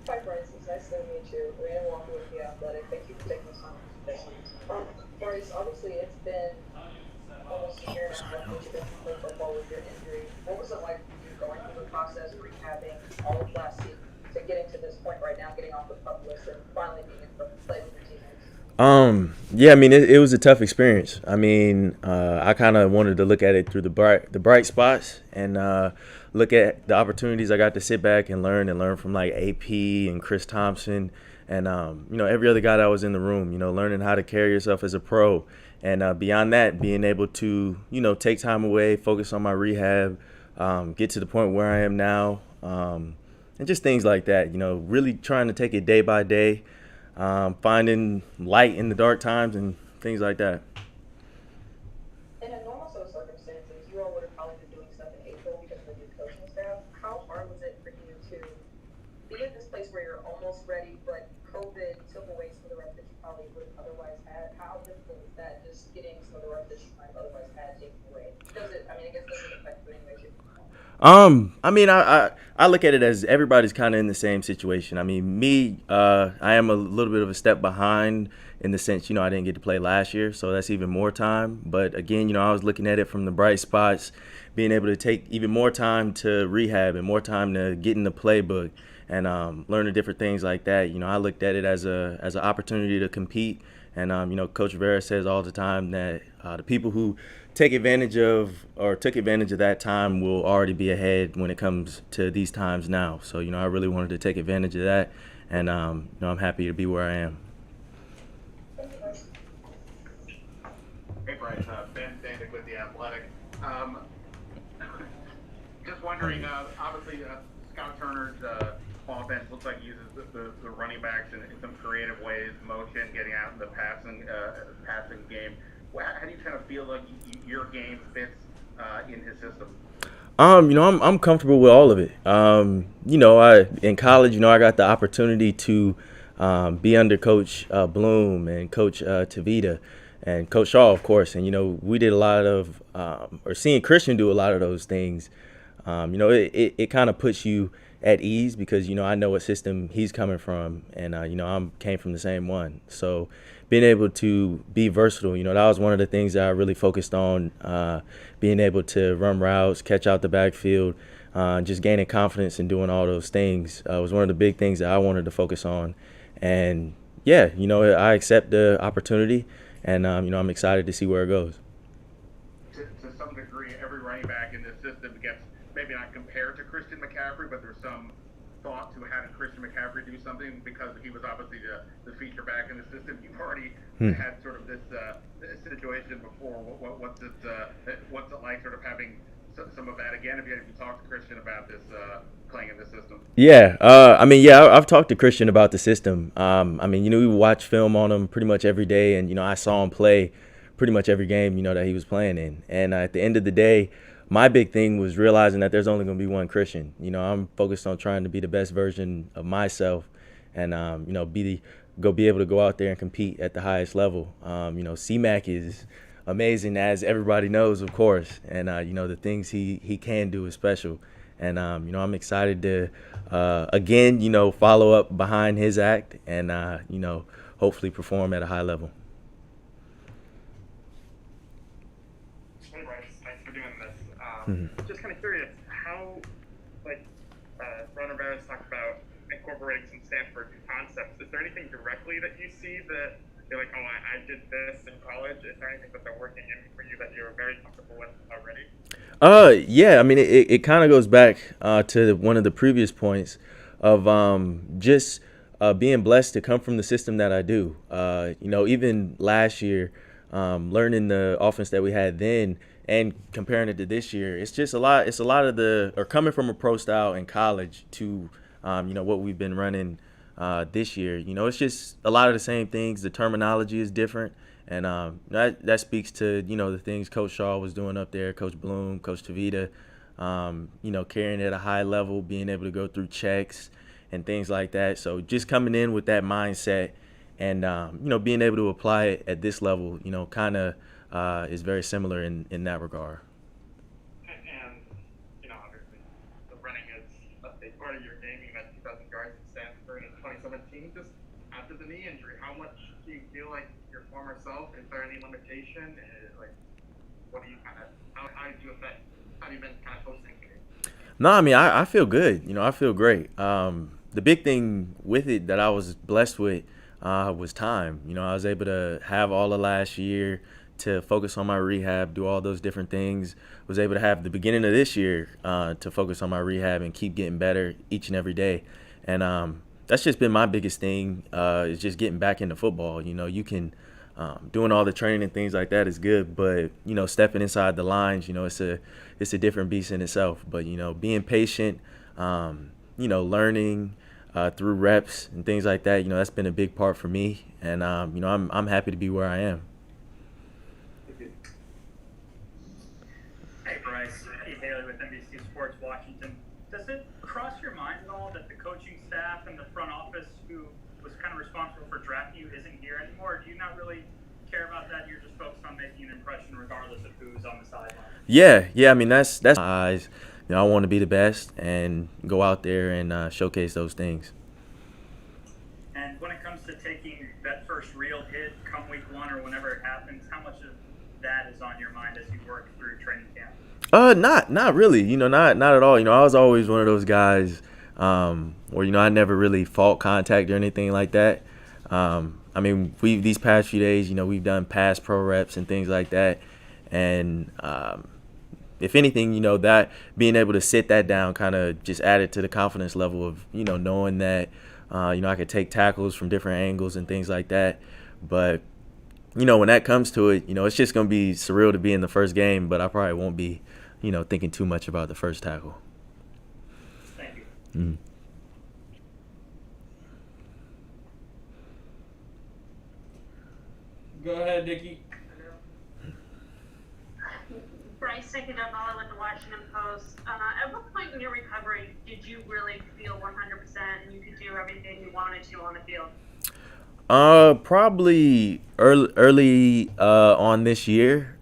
Hi, Bryce. It's nice to meet you. Ryan Walker with The Athletic. Thank you for taking this time. Bryce, obviously it's been almost a year and a half since you've been playing football with your injury. What was it like for you going through the process, rehabbing all of last season to getting to this point right now, getting off the pup list and finally being able to play with your teammates? Yeah, I mean, it was a tough experience. I mean, I kind of wanted to look at it through the bright spots and look at the opportunities I got to sit back and learn from like AP and Chris Thompson and every other guy that was in the room. Learning how to carry yourself as a pro, and beyond that, being able to take time away, focus on my rehab, get to the point where I am now, and just things like that. Really trying to take it day by day, finding light in the dark times and things like that. In a normal set of circumstances, you all would have probably been doing stuff in April because of the new coaching staff. How hard was it for you to be at this place where you're almost ready, but COVID took away some of the reps that you probably would have otherwise had? How difficult is that, just getting some of the reps that you might have otherwise had taken away? Does it, I mean, I guess, does it affect you in any way, shape, or form? I mean, I look at it as everybody's kind of in the same situation. I mean, I am a little bit of a step behind in the sense, I didn't get to play last year, so that's even more time. But again, I was looking at it from the bright spots, being able to take even more time to rehab and more time to get in the playbook and learning different things like that. I looked at it as an opportunity to compete. And Coach Vera says all the time that the people who took advantage of that time will already be ahead when it comes to these times now. So I really wanted to take advantage of that, and I'm happy to be where I am. Thank you, Bryce. Hey, Bryce, Ben Sandick with The Athletic. Um, just Oh, wondering, yeah. obviously, Scott Turner's offense looks like he uses the running backs in some creative ways, motion, getting out in the passing game. How do you kind of feel like your game fits in his system? I'm comfortable with all of it. I in college, I got the opportunity to be under Coach Bloom and Coach Tavita and Coach Shaw, of course. And we did a lot of or seeing Christian do a lot of those things. It kind of puts you at ease because I know what system he's coming from, and I'm came from the same one. So being able to be versatile, that was one of the things that I really focused on. Being able to run routes, catch out the backfield, just gaining confidence in doing all those things was one of the big things that I wanted to focus on. And yeah, I accept the opportunity, and I'm excited to see where it goes. To some degree, every running back in this system gets maybe not compared to Christian McCaffrey, but there's some thought to having Christian McCaffrey do something because he was obviously the feature back in the system. You've already Hmm. had sort of this situation before. What's it like sort of having some of that again? If you talk to Christian about this playing in this system? Yeah, I mean, yeah, I've talked to Christian about the system. I mean, we watch film on him pretty much every day, and I saw him play pretty much every game, that he was playing in. And at the end of the day, my big thing was realizing that there's only going to be one Christian. I'm focused on trying to be the best version of myself, and be able to go out there and compete at the highest level. CMAC is amazing, as everybody knows, of course, and the things he can do is special. And I'm excited to again, follow up behind his act and hopefully perform at a high level. Hey Bryce, thanks for doing this. Mhm. Just kind of curious how, like, Ron Rivera's talked about incorporating some Stanford concepts. Is there anything directly that you see that you're like, oh, I did this in college? Is there anything that they're working in for you that you're very comfortable with already? Yeah, I mean, it kind of goes back to one of the previous points of just being blessed to come from the system that I do. Even last year, learning the offense that we had then and comparing it to this year, it's just a lot. It's a lot of or coming from a pro style in college to, what we've been running this year. It's just a lot of the same things. The terminology is different. And that speaks to the things Coach Shaw was doing up there, Coach Bloom, Coach Tavita, carrying it at a high level, being able to go through checks and things like that. So just coming in with that mindset and being able to apply it at this level, kind of is very similar in that regard. And obviously, big part of your gaming, that 2,000 yards at Stanford in 2017. Just after the knee injury, how much do you feel like your former self? Is there any limitation? Like, what do you kind of, how did you affect, how have you been kind of post-injury? No, I mean, I feel good. I feel great. The big thing with it that I was blessed with was time. I was able to have all of last year to focus on my rehab, do all those different things. Was able to have the beginning of this year to focus on my rehab and keep getting better each and every day. And that's just been my biggest thing is just getting back into football. You can doing all the training and things like that is good, but stepping inside the lines, it's a different beast in itself. But being patient, learning through reps and things like that, that's been a big part for me. And I'm happy to be where I am. Hey Bryce, Keith Haley with NBC Sports Washington. Does it cross your mind at all that the coaching staff and the front office who was kind of responsible for drafting you isn't here anymore? Or do you not really care about that? You're just focused on making an impression regardless of who's on the sideline? Yeah. I mean, that's my eyes. I want to be the best and go out there and showcase those things. And when it comes to taking that first real hit come week 1 or whenever it happens, how much of that is on your mind as you work through training camp? Not really. Not at all. I was always one of those guys where I never really fought contact or anything like that. I mean, these past few days, we've done past pro reps and things like that, and if anything, that being able to sit that down kind of just added to the confidence level of knowing that I could take tackles from different angles and things like that. But when that comes to it, it's just gonna be surreal to be in the first game, but I probably won't be thinking too much about the first tackle. Thank you. Mm-hmm. Go ahead, Nikki. Bryce, Nikki Dunbala with the Washington Post. At what point in your recovery did you really feel 100% and you could do everything you wanted to on the field? Probably early on this year.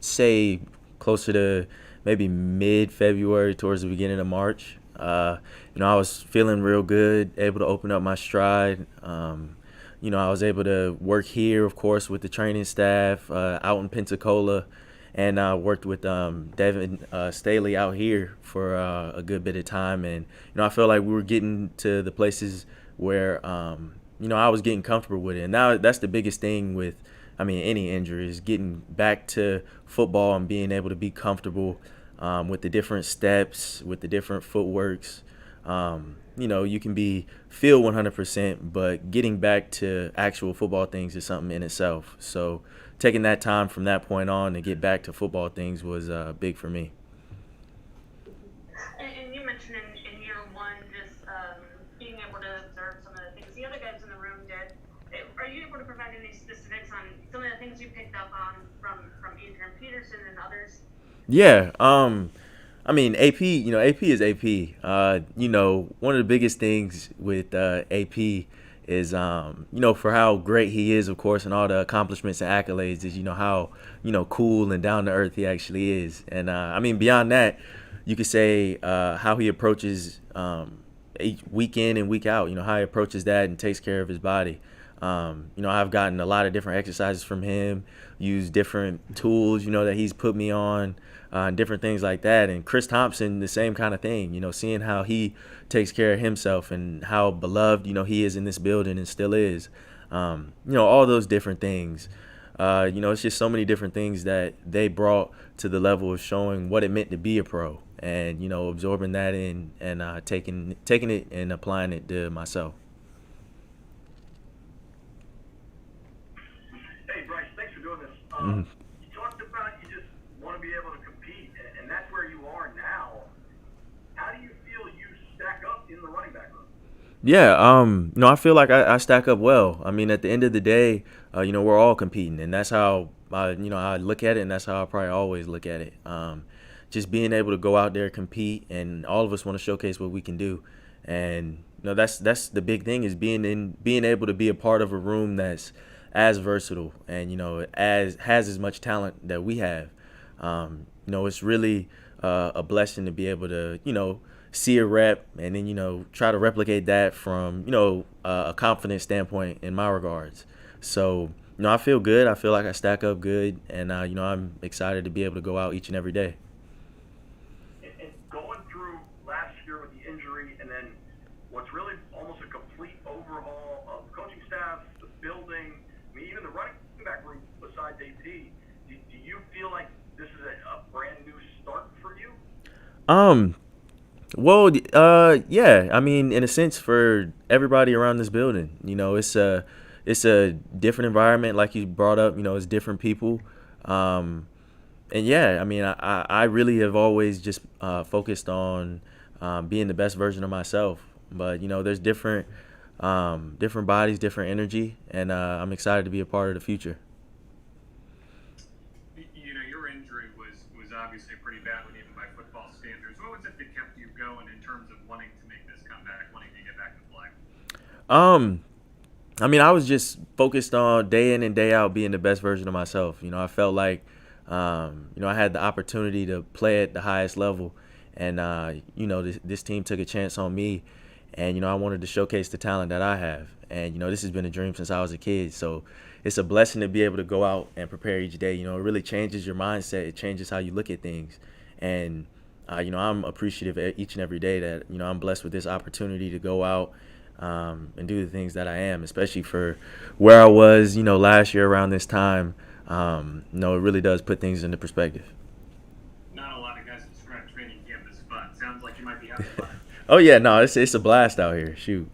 Say closer to maybe mid-February towards the beginning of March. I was feeling real good, able to open up my stride. I was able to work here, of course, with the training staff out in Pensacola, and worked with Devin Staley out here for a good bit of time. And I felt like we were getting to the places where I was getting comfortable with it. And now that's the biggest thing with, any injury is getting back to football and being able to be comfortable with the different steps, with the different footworks. You can feel 100%, but getting back to actual football things is something in itself. So taking that time from that point on to get back to football things was big for me. And you mentioned in year 1 just being able to observe some of the things the other guys in the room did. Are you able to provide any specifics on some of the things you picked up on from Adrian Peterson and others? Yeah. AP, AP is AP. One of the biggest things with AP is, for how great he is, of course, and all the accomplishments and accolades is, how, cool and down to earth he actually is. And, beyond that, you could say how he approaches each week in and week out, how he approaches that and takes care of his body. I've gotten a lot of different exercises from him, used different tools, that he's put me on, and different things like that. And Chris Thompson, the same kind of thing, seeing how he takes care of himself and how beloved, he is in this building and still is. All those different things. It's just so many different things that they brought to the level of showing what it meant to be a pro and, absorbing that in and taking it and applying it to myself. Hey, Bryce, thanks for doing this. You talked about you just want to be able to compete, and that's where you are now. How do you feel you stack up in the running back room? Yeah, I feel like I stack up well. At the end of the day, we're all competing, and that's how I look at it, and that's how I probably always look at it. Just being able to go out there, compete, and all of us want to showcase what we can do. And that's the big thing is being able to be a part of a room that's as versatile and has as much talent that we have. It's really a blessing to be able to, see a rep and then, try to replicate that from, a confidence standpoint in my regards. So, I feel good. I feel like I stack up good, and I'm excited to be able to go out each and every day. And going through last year with the injury, and then what's really almost a complete overhaul of coaching staff, the building, I mean, even the running back room besides AP, do you feel like this is a brand new start for you? Well, yeah. I mean, in a sense, for everybody around this building, it's a different environment, like you brought up. It's different people. And yeah, I mean, I really have always just focused on being the best version of myself. But there's different bodies, different energy, and I'm excited to be a part of the future. Your injury was obviously pretty bad, even by football standards. What was it that kept you going in terms of wanting to make this comeback, wanting to get back to play? I mean, I was just focused on day in and day out being the best version of myself. I felt like, I had the opportunity to play at the highest level, and this team took a chance on me, and I wanted to showcase the talent that I have, and this has been a dream since I was a kid. So it's a blessing to be able to go out and prepare each day. It really changes your mindset. It changes how you look at things, and I'm appreciative each and every day that I'm blessed with this opportunity to go out and do the things that I am, especially for where I was, last year around this time. It really does put things into perspective. Not a lot of guys describe training camp as fun. Sounds like you might be having fun. Oh yeah, no, it's a blast out here. Shoot.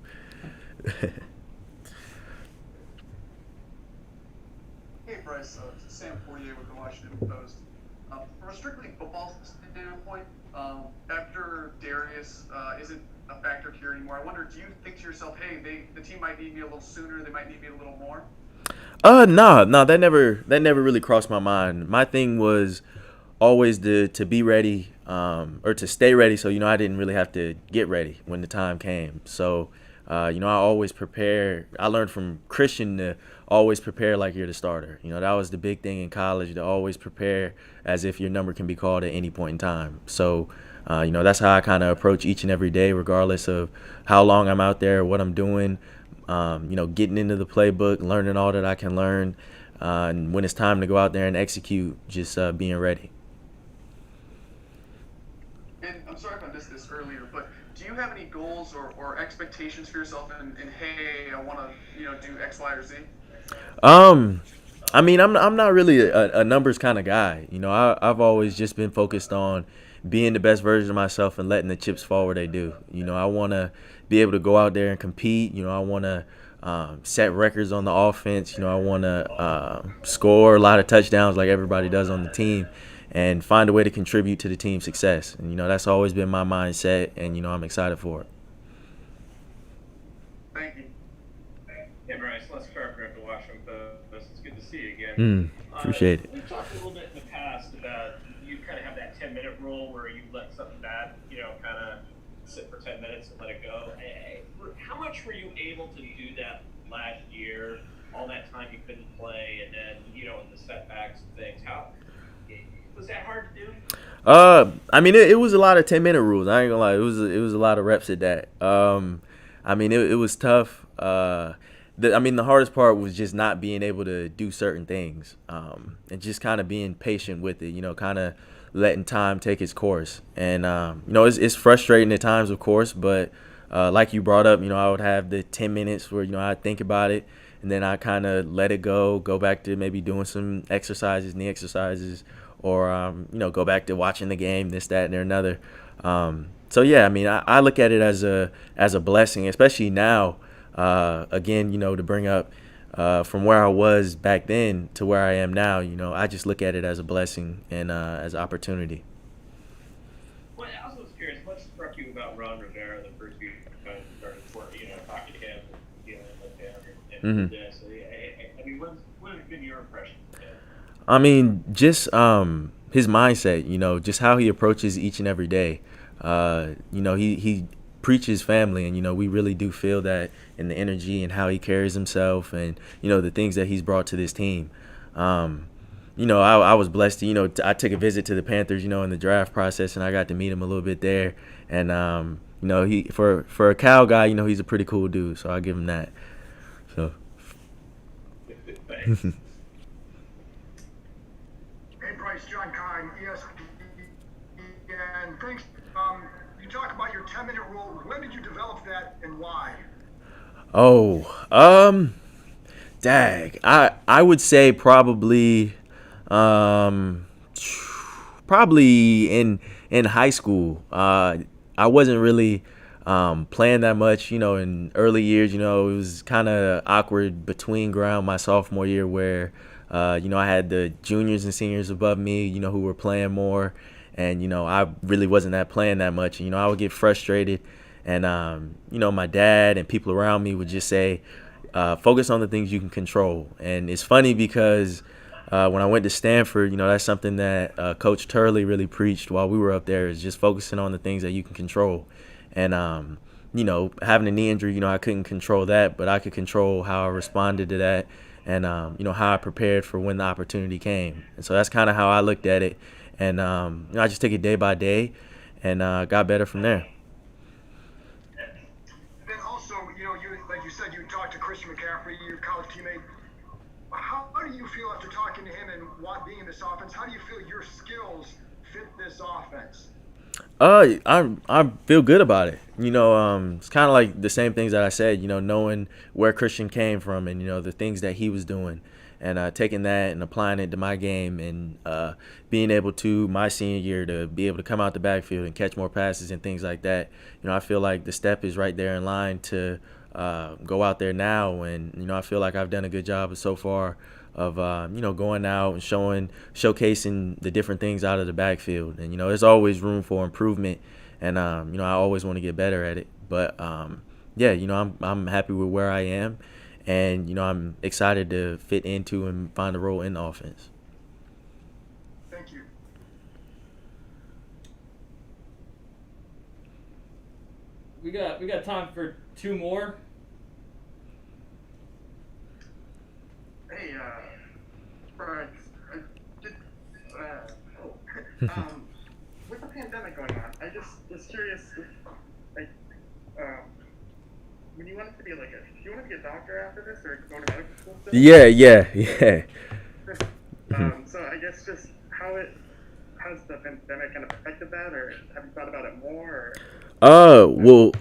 Hey Bryce, Sam Fourier with the Washington Post. From a strictly football standpoint, after Darius isn't a factor here anymore, I wonder, do you think to yourself, hey, the team might need me a little sooner, they might need me a little more? No, that never really crossed my mind. My thing was always to be ready, or to stay ready, so I didn't really have to get ready when the time came. So I always prepare. I learned from Christian to always prepare like you're the starter. That was the big thing in college, to always prepare as if your number can be called at any point in time. So that's how I kind of approach each and every day, regardless of how long I'm out there, what I'm doing. Getting into the playbook, learning all that I can learn, and when it's time to go out there and execute, just being ready. And I'm sorry if I missed this earlier, but do you have any goals or expectations for yourself in hey, I want to do X, Y, or Z? I mean, I'm not really a numbers kind of guy. I've always just been focused on being the best version of myself and letting the chips fall where they do. I want to be able to go out there and compete. I want to set records on the offense. I want to score a lot of touchdowns like everybody does on the team, and find a way to contribute to the team's success. And that's always been my mindset, and I'm excited for it. Thank you. Hey Bryce, Les Carpenter at the Washington Post. It's good to see you again. Appreciate it. We've talked a little bit in the past about you kind of have that 10-minute rule where you let something bad, kind of sit for 10 minutes and let it go. How much were you able to do that last year? All that time you couldn't play, and then in the setbacks and things. How was that hard to do? I mean, it was a lot of 10-minute rules. I ain't gonna lie, it was a lot of reps at that. I mean, it was tough. The hardest part was just not being able to do certain things, and just kind of being patient with it. Kind of letting time take its course. And it's frustrating at times, of course, but like you brought up, I would have the 10 minutes where I'd think about it, and then I kind of let it go back to maybe doing some exercises, knee exercises, or go back to watching the game, this, that, and another. So yeah, I mean, I look at it as a blessing, especially now. Again, to bring up from where I was back then to where I am now, I just look at it as a blessing and as an opportunity. Well, I also was curious, what struck you about Ron Rivera the first few times you started talking to him, and dealing with him, and this? I mean, what has been your impression of him? I mean, just his mindset, just how he approaches each and every day. He preaches family, and we really do feel that in the energy and how he carries himself, and the things that he's brought to this team. I was blessed to, I took a visit to the Panthers, in the draft process, and I got to meet him a little bit there. And, he for a Cal guy, he's a pretty cool dude, so I'll give him that. So. Thanks. Hey, Bryce, John Kine, ESPN. Thanks. You talked about your 10-minute rule. When did you develop that and why? Oh, dag. I would say probably in high school. I wasn't really playing that much, in early years. It was kind of awkward between ground my sophomore year where I had the juniors and seniors above me, who were playing more, and I really wasn't playing that much. I would get frustrated, and my dad and people around me would just say, focus on the things you can control. And it's funny because when I went to Stanford, that's something that Coach Turley really preached while we were up there, is just focusing on the things that you can control. And having a knee injury, I couldn't control that, but I could control how I responded to that, and how I prepared for when the opportunity came. And so that's kind of how I looked at it. And I just took it day by day, and got better from there. Then also, like you said, you talked to Christian McCaffrey, your college teammate. How do you feel after talking to him and being in this offense? How do you feel your skills fit this offense? I feel good about it. It's kind of like the same things that I said. Knowing where Christian came from, and the things that he was doing, and taking that and applying it to my game, and being able to my senior year to be able to come out the backfield and catch more passes and things like that. I feel like the step is right there in line to go out there now, and I feel like I've done a good job so far of going out and showcasing the different things out of the backfield. And there's always room for improvement, and I always want to get better at it. But I'm happy with where I am, and I'm excited to fit into and find a role in the offense. Thank you. We got time for two more. Hey, Bryce, with the pandemic going on, I just was curious, when you wanted to be do you want to be a doctor after this, or go to medical school still? Yeah. So I guess just how's the pandemic kind of affected that, or have you thought about it more? Well,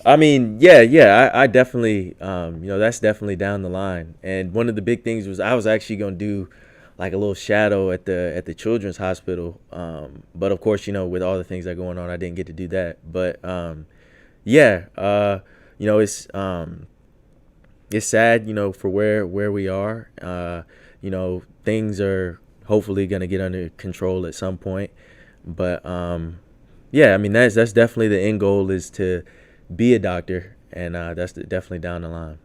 I mean, yeah, I definitely, that's definitely down the line. And one of the big things was I was actually going to do like a little shadow at the children's hospital. But of course, with all the things that are going on, I didn't get to do that. But it's sad, for where we are. Things are hopefully going to get under control at some point. But I mean, that's definitely the end goal, is to be a doctor, and that's definitely down the line.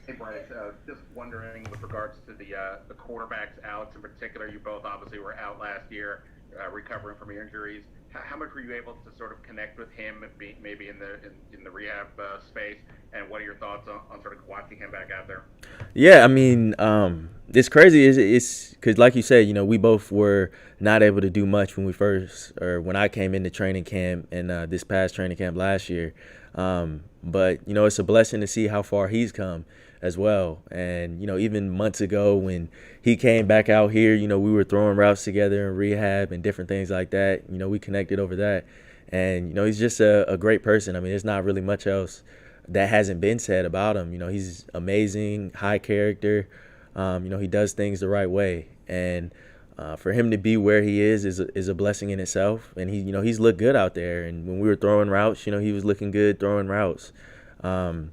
Hey, Bryce, just wondering with regards to the quarterbacks outs in particular. You both obviously were out last year, recovering from your injuries. How much were you able to sort of connect with him, maybe in the rehab space? And what are your thoughts on sort of watching him back out there? Yeah, I mean, it's crazy. It's because, like you said, we both were not able to do much when I came into training camp and this past training camp last year. But it's a blessing to see how far he's come as well. And even months ago when he came back out here, we were throwing routes together in rehab and different things like that. We connected over that. And he's just a great person. I mean, there's not really much else that hasn't been said about him. He's amazing, high character. He does things the right way, and for him to be where he is a blessing in itself. And he's looked good out there. And when we were throwing routes, he was looking good throwing routes. So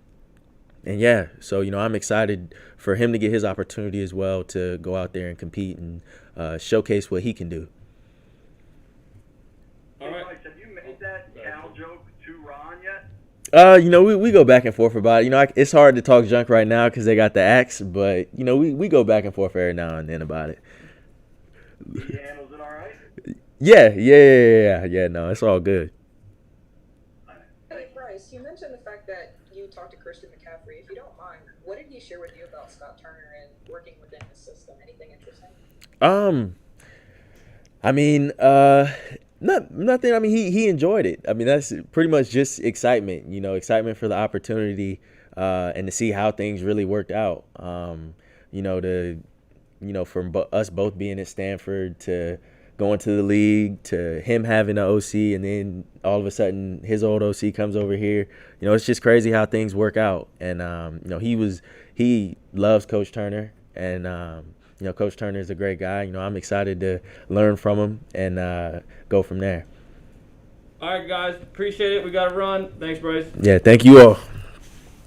I'm excited for him to get his opportunity as well to go out there and compete and showcase what he can do. All right. Have you made that Cal joke to Ron yet? We go back and forth about it. It's hard to talk junk right now because they got the axe, but we go back and forth every now and then about it. He handles it all right? Yeah. No, it's all good. Hey, Bryce, you mentioned the fact that you talked to Christian McCaffrey. If you don't mind, what did he share with you about Scott Turner and working within his system? Anything interesting? I mean, nothing. I mean, he enjoyed it. I mean, that's pretty much just excitement. Excitement for the opportunity, and to see how things really worked out. From us both being at Stanford to going to the league to him having an OC, and then all of a sudden his old OC comes over here. It's just crazy how things work out. And he loves Coach Turner, and Coach Turner is a great guy. I'm excited to learn from him and go from there. All right, guys. Appreciate it. We got to run. Thanks, Bryce. Yeah, thank you all.